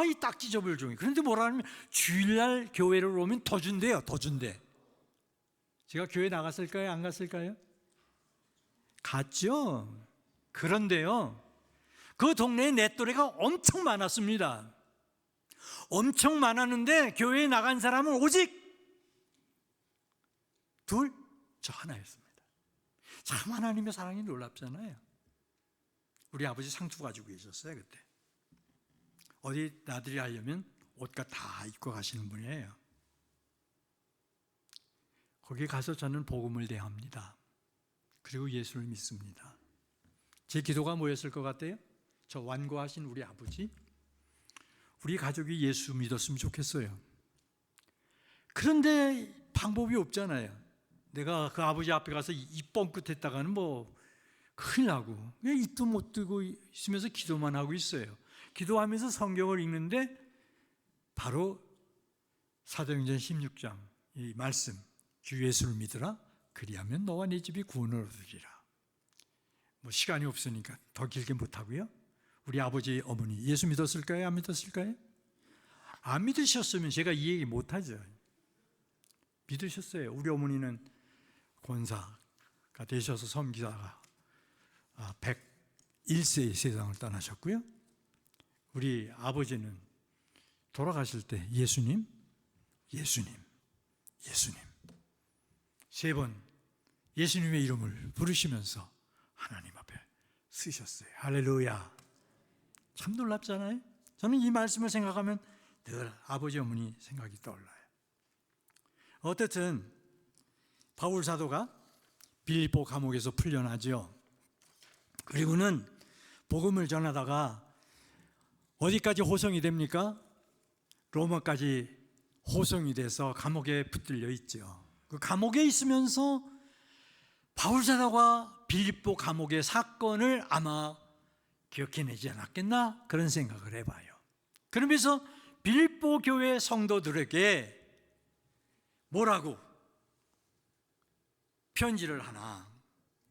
이 딱지 접을 종이. 그런데 뭐라 하면 주일날 교회를 오면 더 준대요. 더 준대. 제가 교회 나갔을까요? 안 갔을까요? 갔죠. 그런데요, 그 동네에 내 또래가 엄청 많았습니다. 엄청 많았는데 교회에 나간 사람은 오직 둘, 저 하나였습니다. 참 하나님의 사랑이 놀랍잖아요. 우리 아버지 상투 가지고 계셨어요. 그때 어디 나들이 하려면 옷가 다 입고 가시는 분이에요. 거기 가서 저는 복음을 대합니다. 그리고 예수를 믿습니다. 제 기도가 뭐였을 것 같아요? 저 완고하신 우리 아버지, 우리 가족이 예수 믿었으면 좋겠어요. 그런데 방법이 없잖아요. 내가 그 아버지 앞에 가서 입 뻥끗했다가는 뭐 큰일 나고, 그냥 입도 못 뜨고 있으면서 기도만 하고 있어요. 기도하면서 성경을 읽는데 바로 사도행전 16장 이 말씀, 주 예수를 믿으라, 그리하면 너와 네 집이 구원을 얻으리라. 뭐 시간이 없으니까 더 길게 못하고요. 우리 아버지 어머니 예수 믿었을까요? 안 믿었을까요? 안 믿으셨으면 제가 이 얘기 못하죠. 믿으셨어요. 우리 어머니는 권사가 되셔서 섬기다가 101세에 세상을 떠나셨고요. 우리 아버지는 돌아가실 때 예수님, 예수님, 예수님 세 번 예수님의 이름을 부르시면서 하나님 앞에 쓰셨어요. 할렐루야. 참 놀랍잖아요. 저는 이 말씀을 생각하면 늘 아버지 어머니 생각이 떠올라요. 어쨌든 바울 사도가 빌립보 감옥에서 풀려나죠. 그리고는 복음을 전하다가 어디까지 호송이 됩니까? 로마까지 호송이 돼서 감옥에 붙들려 있죠. 그 감옥에 있으면서 바울 사도가 빌립보 감옥의 사건을 아마 기억해내지 않았겠나? 그런 생각을 해봐요. 그러면서 빌립보 교회 성도들에게 뭐라고 편지를 하나?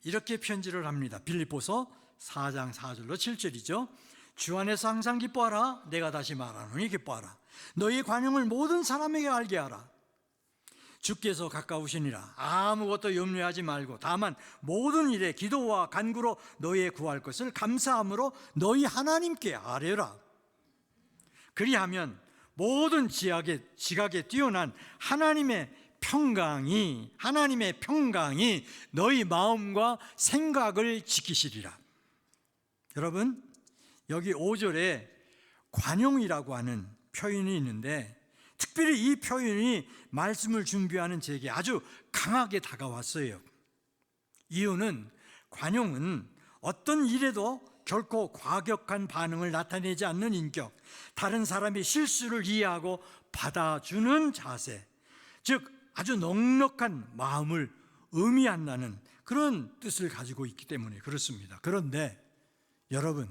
이렇게 편지를 합니다. 빌립보서 4장 4절로 7절이죠. 주 안에서 항상 기뻐하라. 내가 다시 말하노니 기뻐하라. 너희 관용을 모든 사람에게 알게 하라. 주께서 가까우시니라. 아무것도 염려하지 말고 다만 모든 일에 기도와 간구로 너희의 구할 것을 감사함으로 너희 하나님께 아뢰라. 그리하면 모든 지각에 뛰어난 하나님의 평강이 너희 마음과 생각을 지키시리라. 여러분, 여기 5절에 관용이라고 하는 표현이 있는데 특별히 이 표현이 말씀을 준비하는 제게 아주 강하게 다가왔어요. 이유는 관용은 어떤 일에도 결코 과격한 반응을 나타내지 않는 인격, 다른 사람이 실수를 이해하고 받아주는 자세, 즉 아주 넉넉한 마음을 의미한다는 그런 뜻을 가지고 있기 때문에 그렇습니다. 그런데 여러분,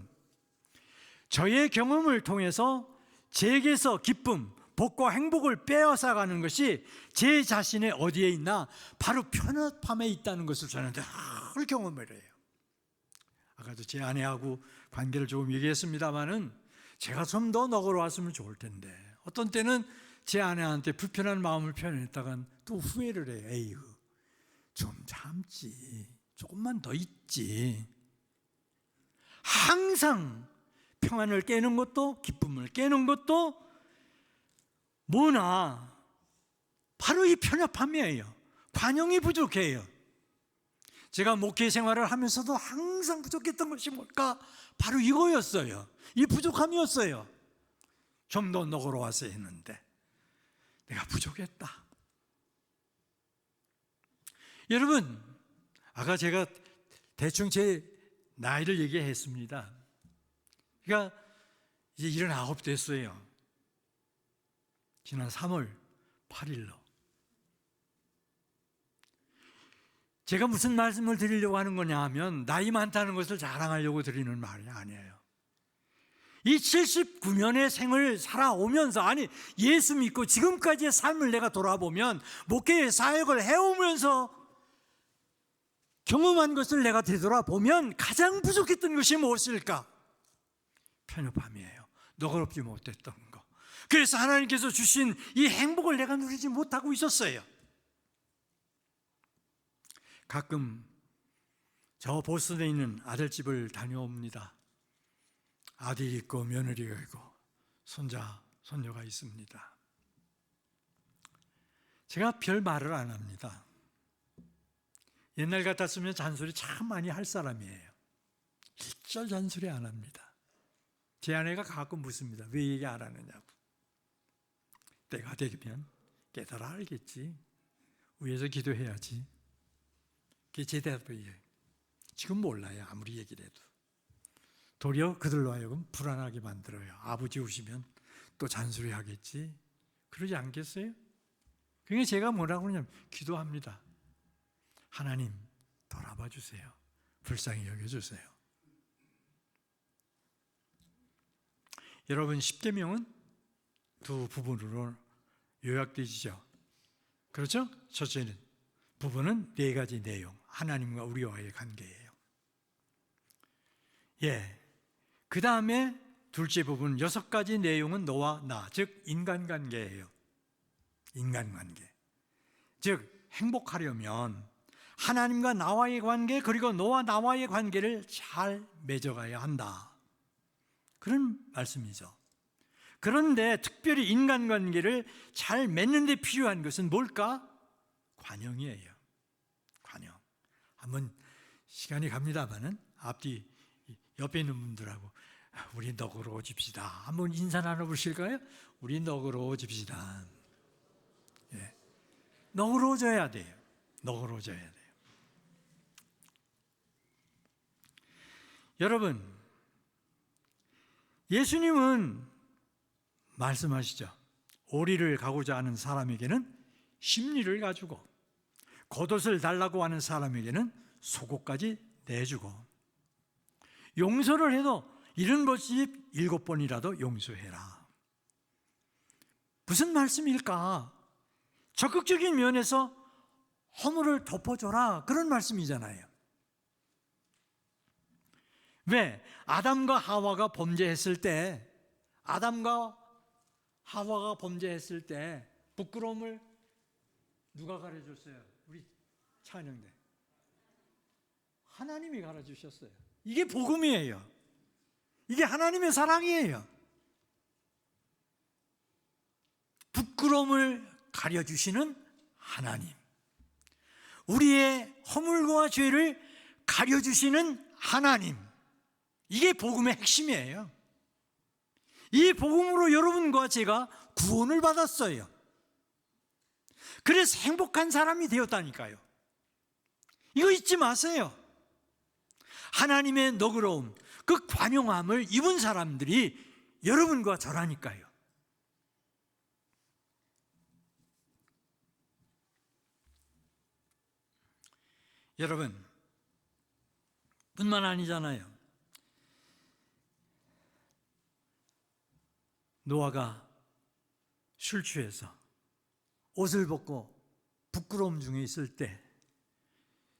저의 경험을 통해서 제게서 기쁨, 복과 행복을 빼앗아가는 것이 제 자신의 어디에 있나? 바로 편협함에 있다는 것을 저는 늘 경험을 해요. 아까도 제 아내하고 관계를 조금 얘기했습니다마는 제가 좀 더 너그러웠으면 좋을 텐데 어떤 때는 제 아내한테 불편한 마음을 표현했다간 또 후회를 해요. 에이구, 좀 참지, 조금만 더 있지. 항상 평안을 깨는 것도 기쁨을 깨는 것도 뭐나 바로 이 편협함이에요. 관용이 부족해요. 제가 목회 생활을 하면서도 항상 부족했던 것이 뭘까? 바로 이거였어요. 이 부족함이었어요. 좀 더 너그러웠어야 했는데 내가 부족했다. 여러분, 아까 제가 대충 제 나이를 얘기했습니다. 그러니까 이제 79 됐어요. 지난 3월 8일로. 제가 무슨 말씀을 드리려고 하는 거냐 하면 나이 많다는 것을 자랑하려고 드리는 말이 아니에요. 이 79년의 생을 살아오면서, 아니 예수 믿고 지금까지의 삶을 내가 돌아보면, 목회 사역을 해오면서 경험한 것을 내가 되돌아보면 가장 부족했던 것이 무엇일까? 편협함이에요. 너그럽지 못했던 거. 그래서 하나님께서 주신 이 행복을 내가 누리지 못하고 있었어요. 가끔 저 보스턴에 있는 아들집을 다녀옵니다. 아들이 있고 며느리가 있고 손자, 손녀가 있습니다. 제가 별 말을 안 합니다. 옛날 같았으면 잔소리 참 많이 할 사람이에요. 일절 잔소리 안 합니다. 제 아내가 가끔 묻습니다. 왜 얘기 안 하느냐고. 때가 되면 깨달아 알겠지. 위에서 기도해야지. 그게 제 대답이에요. 지금 몰라요. 아무리 얘기를 해도. 도리어 그들로 하여금 불안하게 만들어요. 아버지 오시면 또 잔소리 하겠지. 그러지 않겠어요? 그러니까 제가 뭐라고 그러냐면 기도합니다. 하나님 돌아봐 주세요. 불쌍히 여겨주세요. 여러분, 십계명은 두 부분으로 요약되지죠. 그렇죠? 첫째는 부분은 네 가지 내용, 하나님과 우리와의 관계예요. 그 다음에 둘째 부분 6가지 내용은 너와 나, 즉 인간관계예요. 인간관계. 즉 행복하려면 하나님과 나와의 관계, 그리고 너와 나와의 관계를 잘 맺어가야 한다. 그런 말씀이죠. 그런데 특별히 인간관계를 잘 맺는 데 필요한 것은 뭘까? 관용이에요. 관용. 한번 시간이 갑니다마는 앞뒤 옆에 있는 분들하고 우리 너그러워집시다. 한번 인사 나눠보실까요? 우리 너그러워집시다. 너그러워져야 돼요. 너그러워져야 돼요. 여러분, 예수님은 말씀하시죠. 오리를 가고자 하는 사람에게는 심리를 가지고, 겉옷을 달라고 하는 사람에게는 속옷까지 내주고, 용서를 해도 70번씩 7번이라도 용서해라. 무슨 말씀일까? 적극적인 면에서 허물을 덮어줘라, 그런 말씀이잖아요. 왜? 아담과 하와가 범죄했을 때 부끄러움을 누가 가려줬어요? 우리 찬영대. 하나님이 가르쳐주셨어요. 이게 복음이에요. 이게 하나님의 사랑이에요. 부끄러움을 가려주시는 하나님, 우리의 허물과 죄를 가려주시는 하나님, 이게 복음의 핵심이에요. 이 복음으로 여러분과 제가 구원을 받았어요. 그래서 행복한 사람이 되었다니까요. 이거 잊지 마세요. 하나님의 너그러움, 그 관용함을 입은 사람들이 여러분과 저라니까요. 여러분, 뿐만 아니잖아요. 노아가 술 취해서 옷을 벗고 부끄러움 중에 있을 때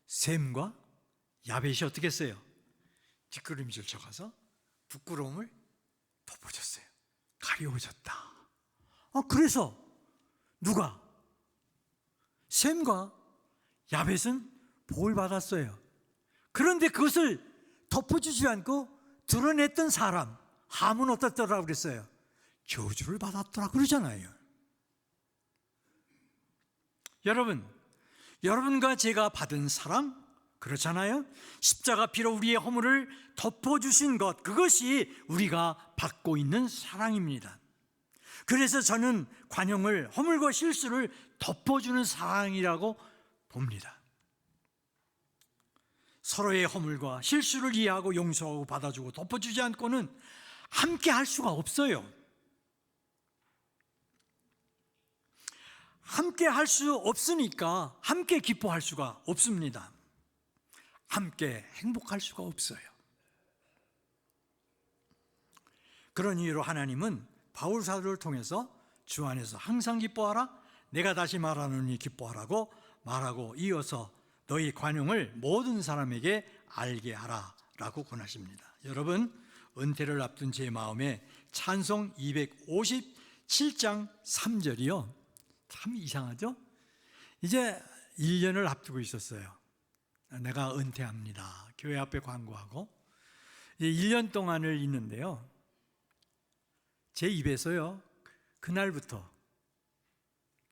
셈과 야벳이 어떻게 했어요? 뒷걸음질 쳐가서 부끄러움을 덮어줬어요. 가려워졌다. 그래서 누가? 셈과 야벳은 복을 받았어요. 그런데 그것을 덮어주지 않고 드러냈던 사람 함은 어떻더라 그랬어요? 저주를 받았더라 그러잖아요. 여러분과 제가 받은 사랑, 그렇잖아요. 십자가 피로 우리의 허물을 덮어주신 것, 그것이 우리가 받고 있는 사랑입니다. 그래서 저는 관용을, 허물과 실수를 덮어주는 사랑이라고 봅니다. 서로의 허물과 실수를 이해하고 용서하고 받아주고 덮어주지 않고는 함께 할 수가 없어요. 함께 할 수 없으니까 함께 기뻐할 수가 없습니다. 함께 행복할 수가 없어요. 그런 이유로 하나님은 바울 사도를 통해서 주 안에서 항상 기뻐하라, 내가 다시 말하노니 기뻐하라고 말하고 이어서 너희 관용을 모든 사람에게 알게 하라 라고 권하십니다. 여러분, 은퇴를 앞둔 제 마음에 찬송 257장 3절이요, 참 이상하죠? 이제 1년을 앞두고 있었어요. 내가 은퇴합니다. 교회 앞에 광고하고 1년 동안을 있는데요, 제 입에서요, 그날부터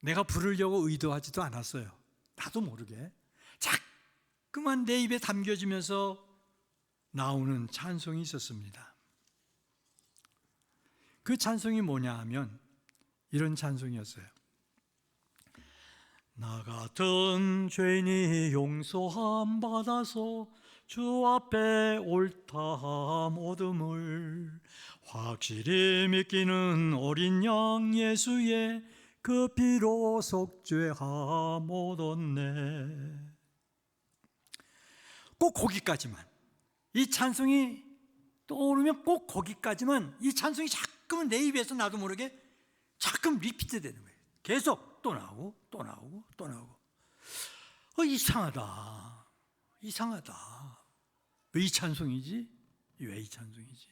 내가 부르려고 의도하지도 않았어요. 나도 모르게 자꾸만 내 입에 담겨지면서 나오는 찬송이 있었습니다. 그 찬송이 뭐냐 하면 이런 찬송이었어요. 나 같은 죄인이 용서함 받아서 주 앞에 옳다함 얻음을 확실히 믿기는 어린 양 예수의 그 피로 속죄함 얻었네. 꼭 거기까지만, 이 찬송이 떠오르면 꼭 거기까지만, 이 찬송이 자꾸만 내 입에서 나도 모르게 자꾸 리피트 되는 거예요. 계속 또 나오고 또 나오고 또 나오고. 이상하다. 왜 이 찬송이지? 왜 이 찬송이지?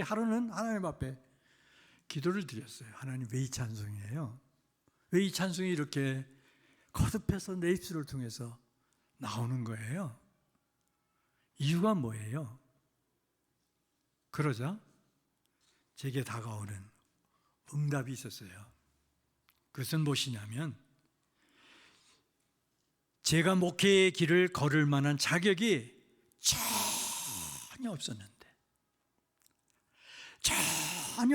하루는 하나님 앞에 기도를 드렸어요. 하나님, 왜 이 찬송이에요? 왜 이 찬송이 이렇게 거듭해서 내 입술을 통해서 나오는 거예요? 이유가 뭐예요? 그러자 제게 다가오는 응답이 있었어요. 그것은 무엇이냐면, 제가 목회의 길을 걸을 만한 자격이 전혀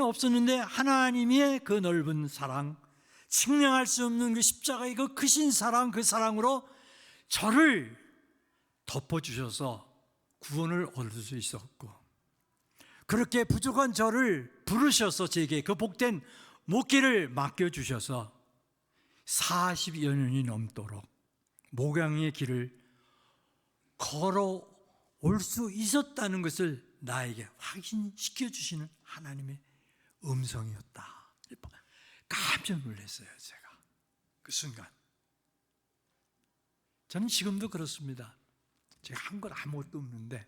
없었는데 하나님의 그 넓은 사랑, 측량할 수 없는 그 십자가의 그 크신 사랑, 그 사랑으로 저를 덮어주셔서 구원을 얻을 수 있었고, 그렇게 부족한 저를 부르셔서 제게 그 복된 목기를 맡겨주셔서 40여 년이 넘도록 목양의 길을 걸어올 수 있었다는 것을 나에게 확인시켜 주시는 하나님의 음성이었다. 깜짝 놀랐어요. 제가 그 순간. 저는 지금도 그렇습니다. 제가 한 건 아무것도 없는데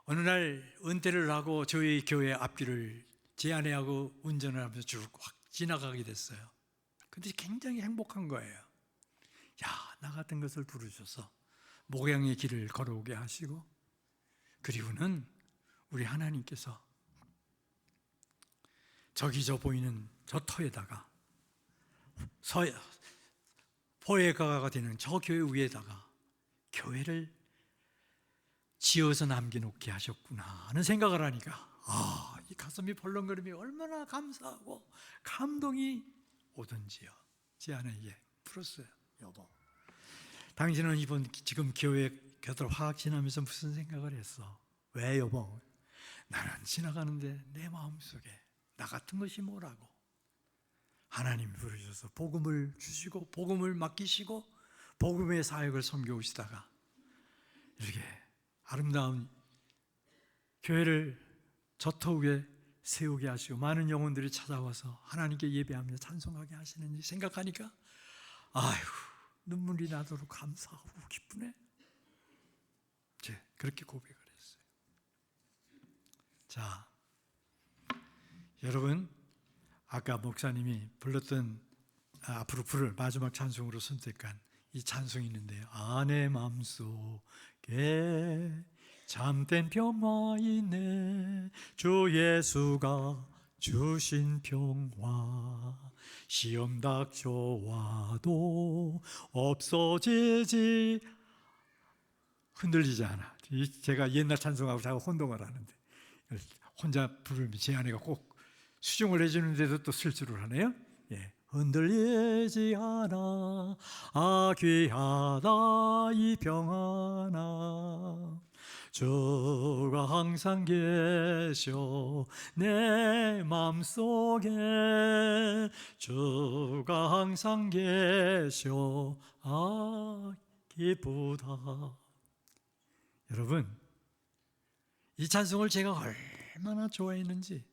어느 날 은퇴를 하고 저희 교회 앞길을 제 아내하고 운전을 하면서 쭉 확 지나가게 됐어요. 근데 굉장히 행복한 거예요. 야, 나 같은 것을 부르셔서 목양의 길을 걸어오게 하시고, 그리고는 우리 하나님께서 저기 저 보이는 저 터에다가 포회가가 되는 저 교회 위에다가 교회를 지어서 남겨놓게 하셨구나 하는 생각을 하니까, 이 가슴이 벌렁거림이 얼마나 감사하고 감동이 오던지요. 제 아내에게 풀었어요. 여보, 당신은 지금 교회 곁을 확 지나면서 무슨 생각을 했어? 왜 여보? 나는 지나가는데 내 마음속에 나 같은 것이 뭐라고? 하나님이 부르셔서 복음을 주시고 복음을 맡기시고 복음의 사역을 섬겨오시다가 이렇게 아름다운 교회를 저터 위에 세우게 하시고 많은 영혼들이 찾아와서 하나님께 예배하며 찬송하게 하시는지 생각하니까 아이고, 눈물이 나도록 감사하고 기쁘네. 그렇게 고백을 했어요. 자, 여러분, 아까 목사님이 불렀던 앞으로 부를 마지막 찬송으로 선택한 이 찬송이 있는데요. 내 마음속에 참된 평화이네, 주 예수가 주신 평화, 시험 닥쳐와도 없어지지, 흔들리지 않아. 제가 옛날 찬송하고 자꾸 혼동을 하는데 혼자 부르면 제 아내가 꼭 수정을 해주는데도 또 실수를 하네요. 예. 흔들리지 않아 귀하다 이 평안아 주가 항상 계셔 내 마음속에 주가 항상 계셔 기쁘다. 여러분, 이 찬송을 제가 얼마나 좋아했는지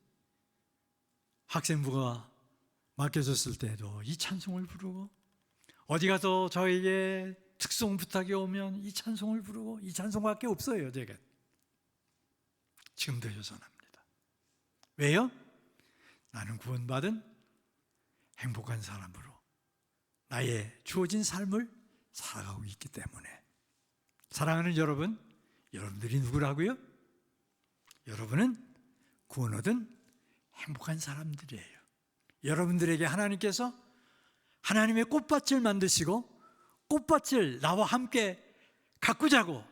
학생부가 맡겨졌을 때도 이 찬송을 부르고 어디 가서 저에게 특송 부탁이 오면 이 찬송을 부르고 이 찬송밖에 없어요. 제가 지금도 여전합니다. 왜요? 나는 구원받은 행복한 사람으로 나의 주어진 삶을 살아가고 있기 때문에. 사랑하는 여러분, 여러분들이 누구라고요? 여러분은 구원 얻은 행복한 사람들이에요. 여러분들에게 하나님께서 하나님의 꽃밭을 만드시고 꽃밭을 나와 함께 가꾸자고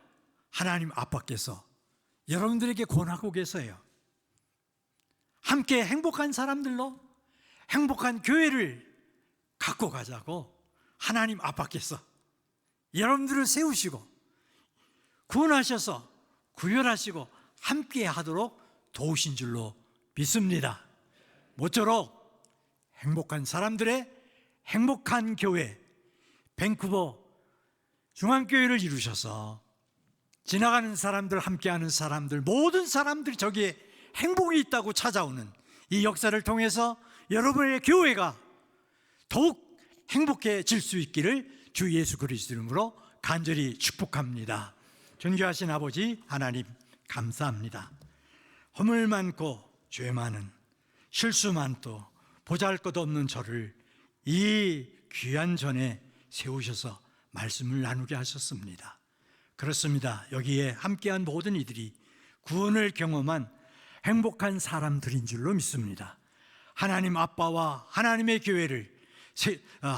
하나님 아빠께서 여러분들에게 권하고 계세요. 함께 행복한 사람들로 행복한 교회를 갖고 가자고 하나님 아빠께서 여러분들을 세우시고 구원하셔서 구별하시고 함께 하도록 도우신 줄로 믿습니다. 모쪼록 행복한 사람들의 행복한 교회 밴쿠버 중앙교회를 이루셔서 지나가는 사람들, 함께하는 사람들, 모든 사람들이 저기에 행복이 있다고 찾아오는 이 역사를 통해서 여러분의 교회가 더욱 행복해질 수 있기를 주 예수 그리스도 이름으로 간절히 축복합니다. 존귀하신 아버지 하나님 감사합니다. 허물 많고 죄 많은 실수 많고 보잘것없는 저를 이 귀한 전에 세우셔서 말씀을 나누게 하셨습니다. 그렇습니다. 여기에 함께한 모든 이들이 구원을 경험한 행복한 사람들인 줄로 믿습니다. 하나님 아빠와 하나님의 교회를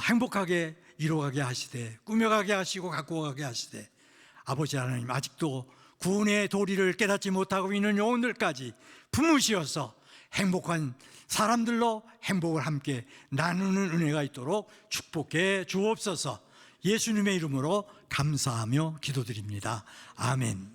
행복하게 이루어가게 하시되 꾸며가게 하시고 가꾸어가게 하시되 아버지 하나님 아직도 구원의 도리를 깨닫지 못하고 있는 영혼들까지 품으시어서 행복한 사람들로 행복을 함께 나누는 은혜가 있도록 축복해 주옵소서. 예수님의 이름으로 감사하며 기도드립니다. 아멘.